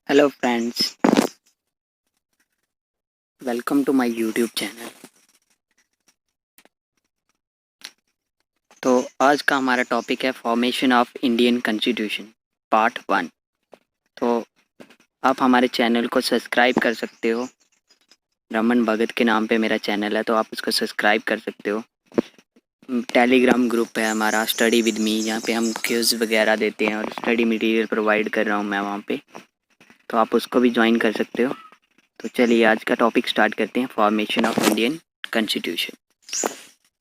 Hello friends, welcome to my YouTube channel. तो आज का हमारा टॉपिक है formation of Indian constitution part 1। तो आप हमारे चैनल को सब्सक्राइब कर सकते हो। रमन भगत के नाम पे मेरा चैनल है, तो आप उसको सब्सक्राइब कर सकते हो। टेलीग्राम ग्रुप है हमारा स्टडी विद मी, जहाँ पे हम क्विज़ वगैरह देते हैं और स्टडी मटेरियल प्रोवाइड कर रहा हूँ मैं वहाँ पे, तो आप उसको भी ज्वाइन कर सकते हो। तो चलिए आज का टॉपिक स्टार्ट करते हैं, फॉर्मेशन ऑफ इंडियन कॉन्स्टिट्यूशन।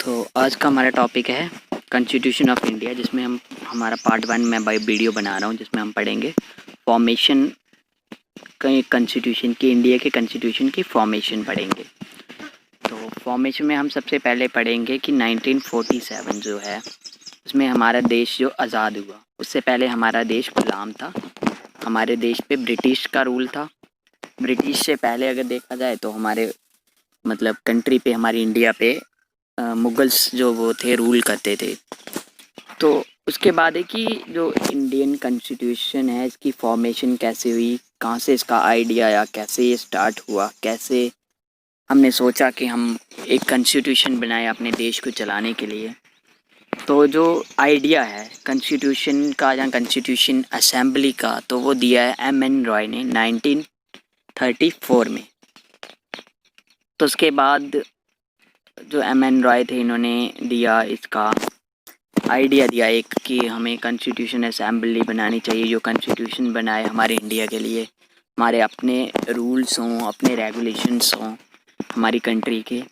तो आज का हमारा टॉपिक है कॉन्स्टिट्यूशन ऑफ इंडिया, जिसमें हम हमारा पार्ट 1 में बाई वीडियो बना रहा हूँ, जिसमें हम पढ़ेंगे फॉर्मेशन कॉन्स्टिट्यूशन की, इंडिया के कॉन्स्टिट्यूशन की फॉर्मेशन पढ़ेंगे। तो फॉर्मेशन में हम सबसे पहले पढ़ेंगे कि 1947 जो है उसमें हमारा देश जो आज़ाद हुआ, उससे पहले हमारा देश गुलाम था। हमारे देश पे ब्रिटिश का रूल था। ब्रिटिश से पहले अगर देखा जाए तो हमारे मतलब कंट्री पे, हमारी इंडिया पे मुगल्स जो वो थे रूल करते थे। तो उसके बाद है कि जो इंडियन कॉन्स्टिट्यूशन है इसकी फॉर्मेशन कैसे हुई, कहाँ से इसका आइडिया आया, कैसे ये स्टार्ट हुआ, कैसे हमने सोचा कि हम एक कॉन्स्टिट्यूशन बनाए अपने देश को चलाने के लिए। तो जो आइडिया है कॉन्स्टिट्यूशन का या कॉन्स्टिट्यूशन असेंबली का, तो वो दिया है M.N. रॉय ने 1934 में। तो उसके बाद जो M.N. रॉय थे, इन्होंने दिया इसका आइडिया दिया एक कि हमें कॉन्स्टिट्यूशन असेंबली बनानी चाहिए, जो कॉन्स्टिट्यूशन बनाए हमारे इंडिया के लिए, हमारे अपने रूल्स हों, अपने रेगुलेशंस हों हमारी कंट्री के।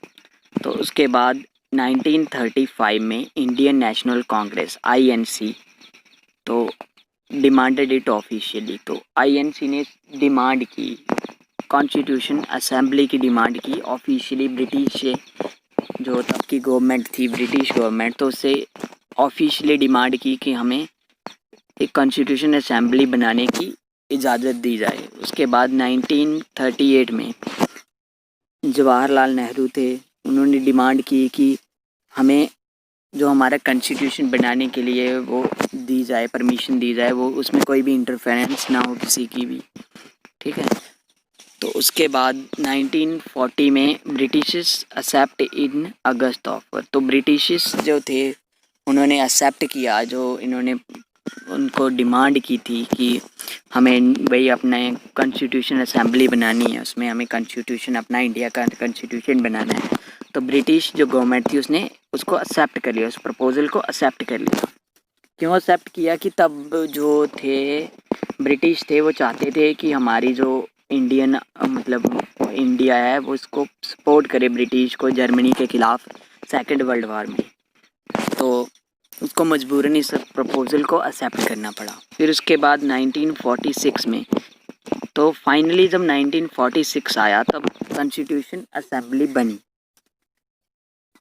तो उसके बाद 1935 में इंडियन नेशनल कांग्रेस INC तो डिमांडेड इट ऑफिशियली। तो INC ने डिमांड की, कॉन्स्टिट्यूशन असेंबली की डिमांड की ऑफिशियली ब्रिटिश से, जो तब की गवर्नमेंट थी ब्रिटिश गवर्नमेंट, तो उससे ऑफिशियली डिमांड की कि हमें एक कॉन्स्टिट्यूशन असेंबली बनाने की इजाज़त दी जाए। उसके बाद 1938 में जवाहरलाल नेहरू थे, उन्होंने डिमांड की कि हमें जो हमारा कॉन्स्टिट्यूशन बनाने के लिए वो दी जाए, परमिशन दी जाए, वो उसमें कोई भी इंटरफेरेंस ना हो किसी की भी, ठीक है। तो उसके बाद 1940 में ब्रिटिशर्स एक्सेप्ट इन अगस्त ऑफर। तो ब्रिटिशर्स जो थे उन्होंने एक्सेप्ट किया, जो इन्होंने उनको डिमांड की थी कि हमें भाई अपना कॉन्स्टिट्यूशन असेंबली बनानी है, उसमें हमें कॉन्स्टिट्यूशन अपना इंडिया का कॉन्स्टिट्यूशन बनाना है। तो ब्रिटिश जो गवर्नमेंट थी उसने उसको एक्सेप्ट कर लिया, उस प्रपोज़ल को एक्सेप्ट कर लिया। क्यों एक्सेप्ट किया कि तब जो थे ब्रिटिश थे, वो चाहते थे कि हमारी जो इंडियन मतलब इंडिया है वो उसको सपोर्ट करे ब्रिटिश को जर्मनी के ख़िलाफ़ सेकेंड वर्ल्ड वार में। तो उसको मजबूरन इस प्रपोज़ल को एक्सेप्ट करना पड़ा। फिर उसके बाद 1946 में, तो फाइनली जब 1946 आया तब कॉन्स्टिट्यूशन असेंबली बनी।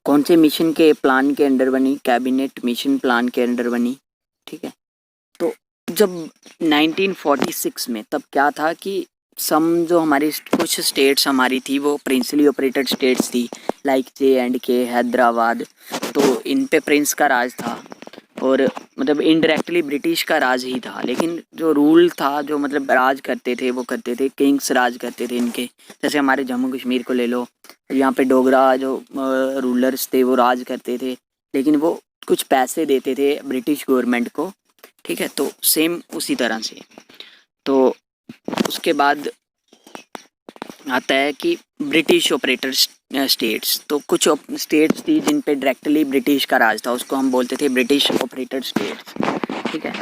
कौन से मिशन के प्लान के अंडर बनी? कैबिनेट मिशन प्लान के अंडर बनी, ठीक है। तो जब 1946 में, तब क्या था कि जो हमारी कुछ स्टेट्स हमारी थी वो प्रिंसली ऑपरेटेड स्टेट्स थी, लाइक J&K, हैदराबाद। तो इन पे प्रिंस का राज था और मतलब इनडायरेक्टली ब्रिटिश का राज ही था, लेकिन जो रूल था, जो मतलब राज करते थे वो करते थे किंग्स, राज करते थे इनके। जैसे हमारे जम्मू कश्मीर को ले लो, यहाँ पे डोगरा जो रूलर्स थे वो राज करते थे, लेकिन वो कुछ पैसे देते थे ब्रिटिश गवर्नमेंट को, ठीक है। तो सेम उसी तरह से। तो उसके बाद आता है कि ब्रिटिश ऑपरेटर स्टेट्स। तो कुछ स्टेट्स थी जिन पे डायरेक्टली ब्रिटिश का राज था, उसको हम बोलते थे ब्रिटिश ऑपरेटर स्टेट्स, ठीक है।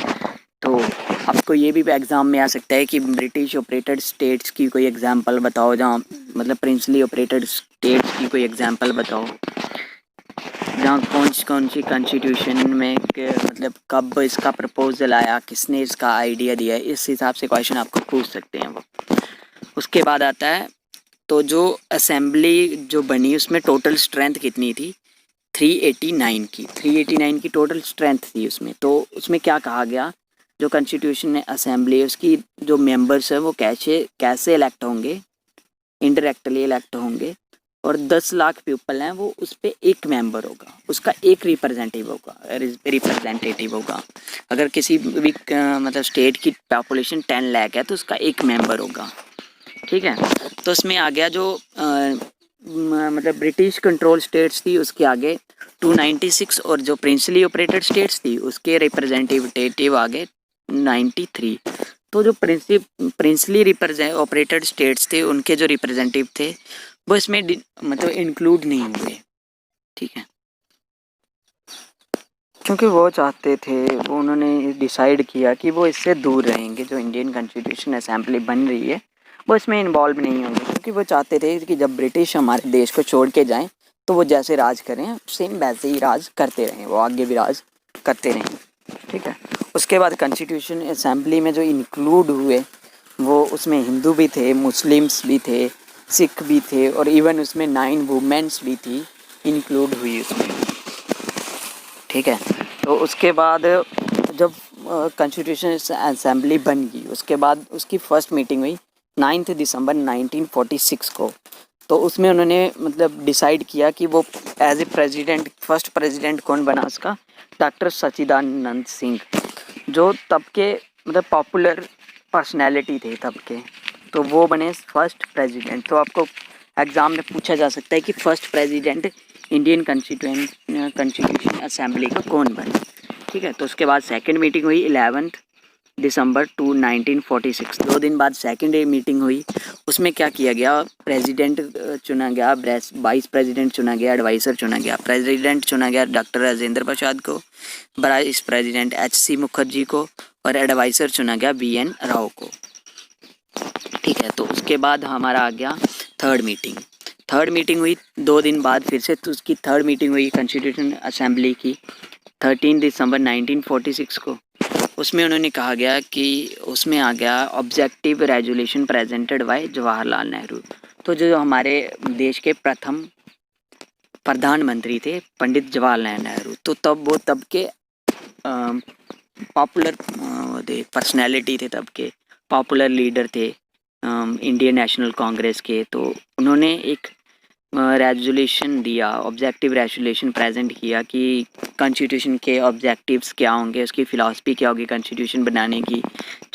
तो आपको ये भी एग्ज़ाम में आ सकता है कि ब्रिटिश ऑपरेटेड स्टेट्स की कोई एग्जांपल बताओ, जहाँ मतलब प्रिंसली ऑपरेटेड स्टेट्स की कोई एग्जांपल बताओ, जहाँ कौन सी कॉन्स्टिट्यूशन में मतलब कब इसका प्रपोजल आया, किसने इसका आइडिया दिया है, इस हिसाब से क्वेश्चन आपको पूछ सकते हैं वो। उसके बाद आता है, तो जो असेंबली जो बनी उसमें टोटल स्ट्रेंथ कितनी थी? 389 की टोटल स्ट्रेंथ थी उसमें। तो उसमें क्या कहा गया, जो कॉन्स्टिट्यूशन असेंबली है उसकी जो मेंबर्स है वो कैसे इलेक्ट होंगे? इनडायरेक्टली इलेक्ट होंगे। और 10 लाख पीपल हैं, वो उस पर एक मेंबर होगा, उसका एक रिप्रेजेंटेटिव होगा। अगर किसी भी मतलब स्टेट की पॉपुलेशन 10 लाख है तो उसका एक मेंबर होगा। ठीक है, तो उसमें आ गया जो मतलब ब्रिटिश कंट्रोल स्टेट्स थी उसके आगे 296, और जो प्रिंसली ऑपरेटेड स्टेट्स थी उसके रिप्रेजेंटेटिव आगे 93। तो जो प्रिंसली ऑपरेटेड स्टेट्स थे उनके जो रिप्रेजेंटेटिव थे वो इसमें मतलब इंक्लूड नहीं हुए। ठीक है, क्योंकि वो चाहते थे, वो उन्होंने डिसाइड किया कि वो इससे दूर रहेंगे, जो इंडियन कॉन्स्टिट्यूशन असेंबली बन रही है वो इसमें इन्वॉल्व नहीं होंगे, क्योंकि वो चाहते थे कि जब ब्रिटिश हमारे देश को छोड़ के जाएं तो वो जैसे राज करें सेम वैसे ही राज करते रहें, वो आगे भी राज करते रहें। ठीक है, उसके बाद कॉन्स्टिट्यूशन असेंबली में जो इंक्लूड हुए वो उसमें हिंदू भी थे, मुस्लिम्स भी थे, सिख भी थे, और इवन उसमें 9 वुमेन्स भी थी इंक्लूड हुई उसमें। ठीक है, तो उसके बाद जब कॉन्स्टिट्यूशन असेंबली बन गई उसके बाद उसकी फर्स्ट मीटिंग हुई 9 दिसंबर 1946 को। तो उसमें उन्होंने मतलब डिसाइड किया कि वो as a president, first president कौन बना उसका, डॉक्टर सच्चिदानंद सिंह, जो तब के मतलब पॉपुलर पर्सनैलिटी थे तब के, तो वो बने फर्स्ट प्रेसिडेंट। तो आपको एग्ज़ाम में पूछा जा सकता है कि first president Indian constitution assembly का कौन बना। ठीक है, तो उसके बाद सेकंड मीटिंग हुई 11 दिसंबर 1946, 2 दिन बाद सेकंड मीटिंग हुई। उसमें क्या किया गया, प्रेसिडेंट चुना गया, वाइस प्रेसिडेंट चुना गया, एडवाइज़र चुना गया। प्रेसिडेंट चुना गया डॉक्टर राजेंद्र प्रसाद को, वाइस प्रेसिडेंट एच.सी. मुखर्जी को, और एडवाइज़र चुना गया वी.एन. राव को। ठीक है, तो उसके बाद हमारा आ गया थर्ड मीटिंग हुई 2 दिन बाद फिर से, तो उसकी थर्ड मीटिंग हुई कॉन्स्टिट्यूशन असेंबली की 13 दिसंबर 1946 को। उसमें उन्होंने कहा गया कि उसमें आ गया objective resolution presented by Jawaharlal Nehru. तो जो हमारे देश के प्रथम प्रधानमंत्री थे पंडित जवाहरलाल नेहरू, तो तब के पॉपुलर पर्सनैलिटी थे, तब के पॉपुलर लीडर थे इंडियन नेशनल कांग्रेस के। तो उन्होंने एक रेजोल्यूशन दिया, ऑब्जेक्टिव रेजोल्यूशन प्रेजेंट किया कि कॉन्स्टिट्यूशन के ऑब्जेक्टिव्स क्या होंगे, उसकी फ़िलासफ़ी क्या होगी कॉन्स्टिट्यूशन बनाने की,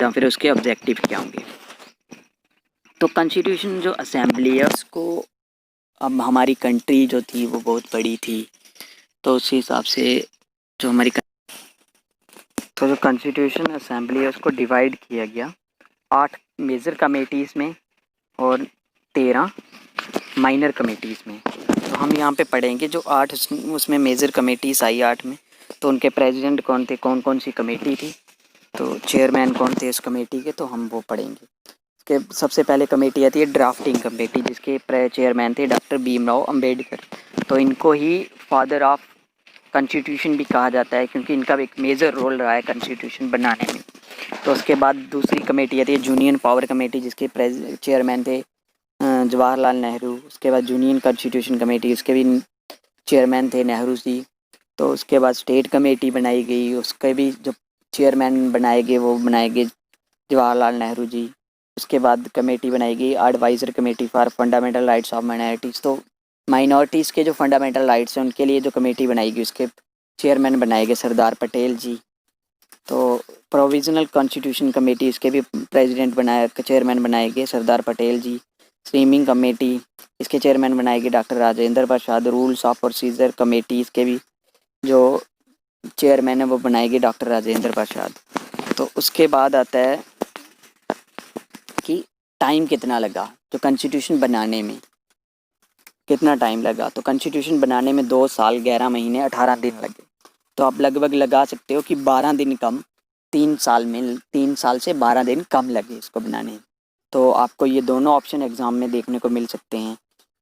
या फिर उसके ऑब्जेक्टिव क्या होंगे। तो कॉन्स्टिट्यूशन जो असेंबली है उसको, अब हमारी कंट्री जो थी वो बहुत बड़ी थी, तो उस हिसाब से जो हमारी तो जो कॉन्स्टिट्यूशन असेंबली है उसको डिवाइड किया गया 8 मेजर कमेटीज़ में और 13 माइनर कमेटीज़ में। तो हम यहाँ पे पढ़ेंगे जो 8 उसमें मेजर कमेटीज़ आई 8 में, तो उनके प्रेसिडेंट कौन थे, कौन कौन सी कमेटी थी, तो चेयरमैन कौन थे उस कमेटी के, तो हम वो पढ़ेंगे। इसके सबसे पहले कमेटी आती है ड्राफ्टिंग कमेटी, जिसके चेयरमैन थे डॉक्टर भीमराव अंबेडकर। तो इनको ही फादर ऑफ कॉन्स्टिट्यूशन भी कहा जाता है, क्योंकि इनका एक मेजर रोल रहा है कॉन्स्टिट्यूशन बनाने में। तो उसके बाद दूसरी कमेटी आती है यूनियन पावर कमेटी, जिसके चेयरमैन थे जवाहरलाल नेहरू। उसके बाद यूनियन कॉन्स्टिट्यूशन कमेटी, उसके भी चेयरमैन थे नेहरू जी। तो उसके बाद स्टेट कमेटी बनाई गई, उसके भी जो चेयरमैन बनाए गए वो बनाए गए जवाहरलाल नेहरू जी। उसके बाद कमेटी बनाई गई advisor committee for fundamental rights of minorities. तो माइनॉरिटीज़ के जो फंडामेंटल राइट्स हैं उनके लिए जो कमेटी बनाई गई उसके चेयरमैन बनाए गए सरदार पटेल जी। तो प्रोविज़नल कॉन्स्टिट्यूशन कमेटी, इसके भी प्रेसिडेंट बनाए चेयरमैन बनाए गए सरदार पटेल जी। स्ट्रीमिंग कमेटी, इसके चेयरमैन बनाए गए doctor Rajendra Prasad. Rules of procedure committee, इसके भी जो चेयरमैन है वो बनाए गए डॉक्टर राजेंद्र प्रसाद। तो उसके बाद आता है कि टाइम कितना लगा, जो कॉन्स्टिट्यूशन बनाने में कितना टाइम लगा। तो कॉन्स्टिट्यूशन बनाने में 2 साल 11 महीने 18 दिन लगे। तो आप लगभग लगा सकते हो कि 12 दिन कम, 3 साल में 3 साल से 12 दिन कम लगे इसको बनाने में। तो आपको ये दोनों ऑप्शन एग्ज़ाम में देखने को मिल सकते हैं,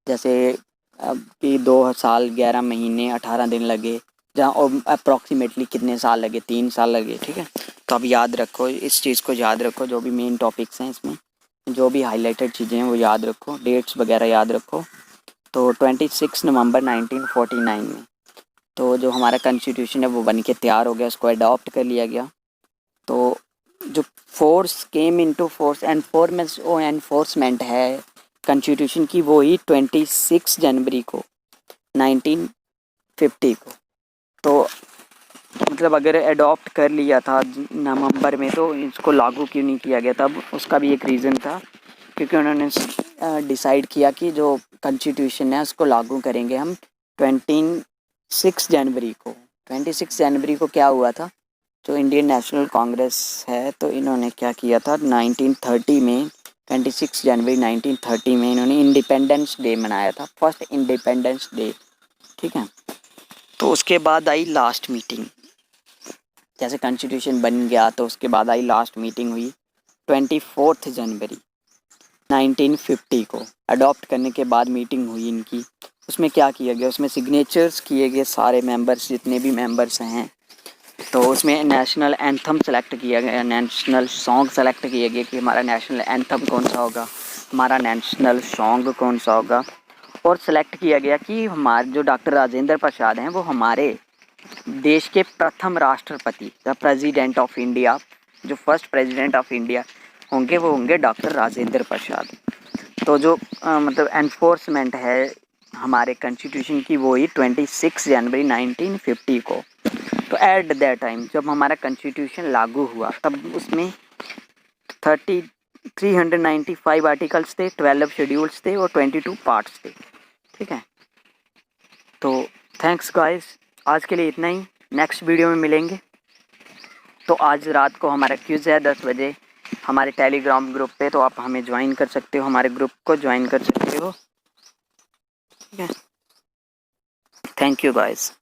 जैसे कि 2 साल 11 महीने 18 दिन लगे, जहाँ अप्रॉक्सीमेटली कितने साल लगे, 3 साल लगे। ठीक है, तो आप याद रखो, इस चीज़ को याद रखो, जो भी मेन टॉपिक्स हैं इसमें, जो भी हाईलाइटेड चीज़ें हैं वो याद रखो, डेट्स वगैरह याद रखो। तो 26 नवंबर 1949 में तो जो हमारा कॉन्स्टिट्यूशन है वो बन के तैयार हो गया, उसको अडॉप्ट कर लिया गया। तो जो force came into force enforcement है कॉन्स्टिट्यूशन की वो हुई 26 जनवरी को 1950 को। तो मतलब अगर अडॉप्ट कर लिया था नवंबर में तो इसको लागू क्यों नहीं किया गया, तब उसका भी एक रीज़न था क्योंकि उन्होंने डिसाइड किया कि जो कॉन्स्टिट्यूशन है उसको लागू करेंगे हम 26 जनवरी को। 26 जनवरी को क्या हुआ था, जो इंडियन नेशनल कांग्रेस है तो इन्होंने क्या किया था 1930 में, 26 जनवरी 1930 में इन्होंने इंडिपेंडेंस डे मनाया था, फर्स्ट इंडिपेंडेंस डे। ठीक है, तो उसके बाद आई लास्ट मीटिंग, जैसे कॉन्स्टिट्यूशन बन गया तो उसके बाद आई लास्ट मीटिंग हुई 24 जनवरी 1950 को। अडॉप्ट करने के बाद मीटिंग हुई इनकी, उसमें क्या किया गया, उसमें सिग्नेचर्स किए गए सारे मेंबर्स जितने भी मेंबर्स हैं, तो उसमें नेशनल एंथम सेलेक्ट किया गया, नेशनल सॉन्ग सेलेक्ट किया गया कि हमारा नेशनल एंथम कौन सा होगा, हमारा नेशनल सॉन्ग कौन सा होगा। और सेलेक्ट किया गया कि हमारे जो डॉक्टर राजेंद्र प्रसाद हैं वो हमारे देश के प्रथम राष्ट्रपति, द प्रेसिडेंट ऑफ इंडिया, जो फर्स्ट प्रेसिडेंट ऑफ इंडिया होंगे वो होंगे डॉक्टर राजेंद्र प्रसाद। तो जो मतलब एनफोर्समेंट है हमारे कॉन्स्टिट्यूशन की वो ही 26 जनवरी 1950 को। तो एट दैट टाइम जब हमारा कॉन्स्टिट्यूशन लागू हुआ तब उसमें 395 आर्टिकल्स थे, 12 शेड्यूल्स थे और 22 पार्ट्स थे। ठीक है, तो थैंक्स गाइस, आज के लिए इतना ही, नेक्स्ट वीडियो में मिलेंगे। तो आज रात को हमारा क्विज़ है 10 बजे हमारे टेलीग्राम ग्रुप पे, तो आप हमें ज्वाइन कर सकते हो, हमारे ग्रुप को ज्वाइन कर सकते हो। ठीक है, थैंक यू गाइस।